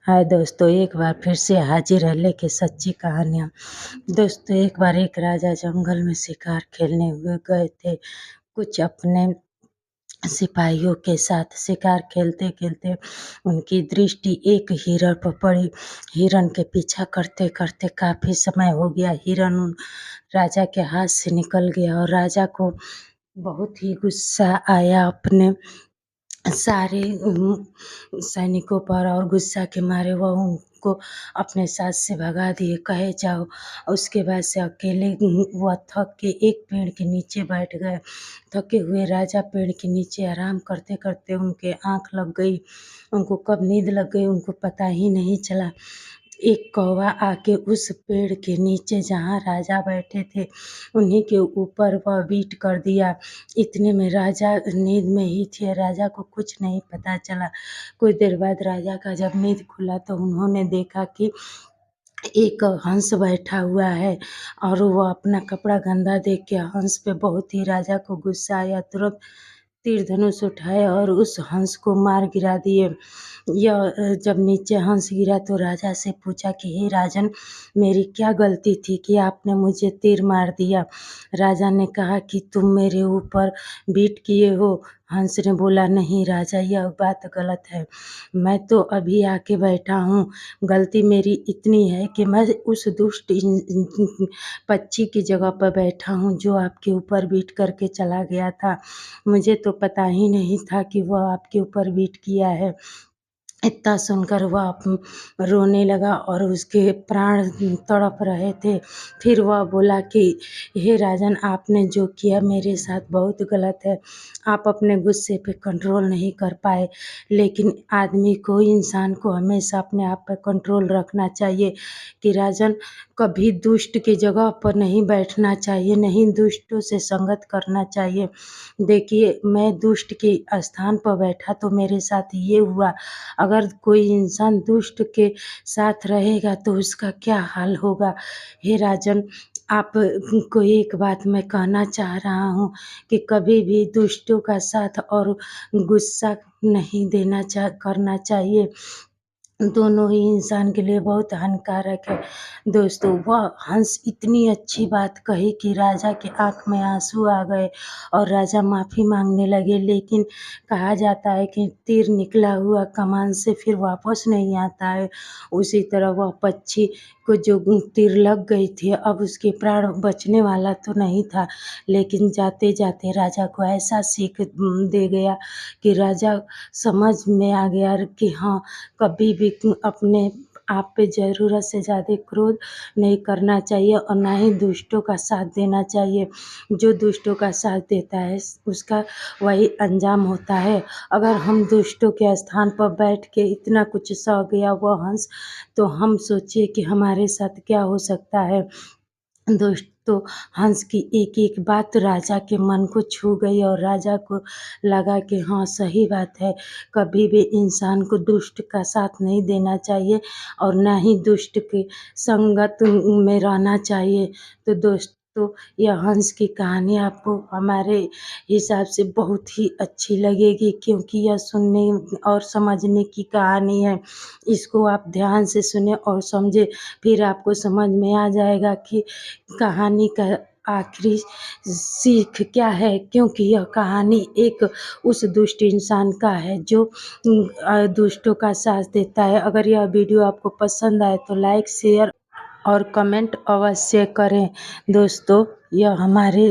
हाय दोस्तों, एक बार फिर से हाजिर है लेके सच्ची कहानियाँ। दोस्तों, एक बार एक राजा जंगल में शिकार खेलने हुए गए थे। कुछ अपने सिपाहियों के साथ शिकार खेलते-खेलते उनकी दृष्टि एक हिरण पर पड़ी। हिरण के पीछा करते-करते काफ़ी समय हो गया। हिरण उन राजा के हाथ से निकल गया और राजा को बहुत ही गुस्सा आया अपने सारे सैनिकों पर और गुस्सा के मारे वह उनको अपने साथ से भगा दिए, कहे जाओ। उसके बाद से अकेले वह थक के एक पेड़ के नीचे बैठ गए। थके हुए राजा पेड़ के नीचे आराम करते-करते उनके आँख लग गई। उनको कब नींद लग गई उनको पता ही नहीं चला। एक कौवा आके उस पेड़ के नीचे जहाँ राजा बैठे थे, उन्हीं के ऊपर वह बीट कर दिया। इतने में राजा नींद में ही थे, राजा को कुछ नहीं पता चला। कुछ देर बाद राजा का जब नींद खुला तो उन्होंने देखा कि एक हंस बैठा हुआ है और वो अपना कपड़ा गंदा देख के हंस पे बहुत ही राजा को गुस्सा आया। तुरंत तीर धनुष उठाए और उस हंस को मार गिरा दिए। जब नीचे हंस गिरा तो राजा से पूछा कि हे राजन, मेरी क्या गलती थी कि आपने मुझे तीर मार दिया? राजा ने कहा कि तुम मेरे ऊपर बीट किए हो। हंस ने बोला, नहीं राजा, यह बात गलत है। मैं तो अभी आके बैठा हूँ। गलती मेरी इतनी है कि मैं उस दुष्ट पक्षी की जगह पर बैठा हूँ जो आपके ऊपर बीट करके चला गया था। मुझे तो पता ही नहीं था कि वह आपके ऊपर बीट किया है। इतना सुनकर वह रोने लगा और उसके प्राण तड़प रहे थे। फिर वह बोला कि हे राजन, आपने जो किया मेरे साथ बहुत गलत है। आप अपने गुस्से पे कंट्रोल नहीं कर पाए, लेकिन आदमी को, इंसान को हमेशा अपने आप पे कंट्रोल रखना चाहिए कि राजन, कभी दुष्ट की जगह पर नहीं बैठना चाहिए, नहीं दुष्टों से संगत करना चाहिए। देखिए, मैं दुष्ट के स्थान पर बैठा तो मेरे साथ ये हुआ। अगर कोई इंसान दुष्ट के साथ रहेगा तो उसका क्या हाल होगा। हे राजन, आप को एक बात मैं कहना चाह रहा हूँ कि कभी भी दुष्टों का साथ और गुस्सा नहीं करना चाहिए। दोनों ही इंसान के लिए बहुत हानिकारक है। दोस्तों, वह हंस इतनी अच्छी बात कही कि राजा के आँख में आँसू आ गए और राजा माफ़ी माँगने लगे। लेकिन कहा जाता है कि तीर निकला हुआ कमान से फिर वापस नहीं आता है। उसी तरह वह पक्षी को जो तीर लग गई थी, अब उसके प्राण बचने वाला तो नहीं था, लेकिन जाते-जाते राजा को ऐसा सीख दे गया कि राजा समझ में आ गया कि हाँ, कभी भी अपने आप पे ज़रूरत से ज़्यादा क्रोध नहीं करना चाहिए और ना ही दुष्टों का साथ देना चाहिए। जो दुष्टों का साथ देता है उसका वही अंजाम होता है। अगर हम दुष्टों के स्थान पर बैठ के इतना कुछ सह गया वो हंस, तो हम सोचिए कि हमारे साथ क्या हो सकता है। दोस्तों, हंस की एक-एक बात राजा के मन को छू गई और राजा को लगा कि हाँ, सही बात है, कभी भी इंसान को दुष्ट का साथ नहीं देना चाहिए और ना ही दुष्ट की संगत में रहना चाहिए। तो दोस्तों, यह हंस की कहानी आपको हमारे हिसाब से बहुत ही अच्छी लगेगी, क्योंकि यह सुनने और समझने की कहानी है। इसको आप ध्यान से सुनें और समझें, फिर आपको समझ में आ जाएगा कि कहानी का आखिरी सीख क्या है, क्योंकि यह कहानी एक उस दुष्ट इंसान का है जो दुष्टों का साथ देता है। अगर यह वीडियो आपको पसंद आए तो लाइक, शेयर और कमेंट अवश्य करें। दोस्तों, यह हमारे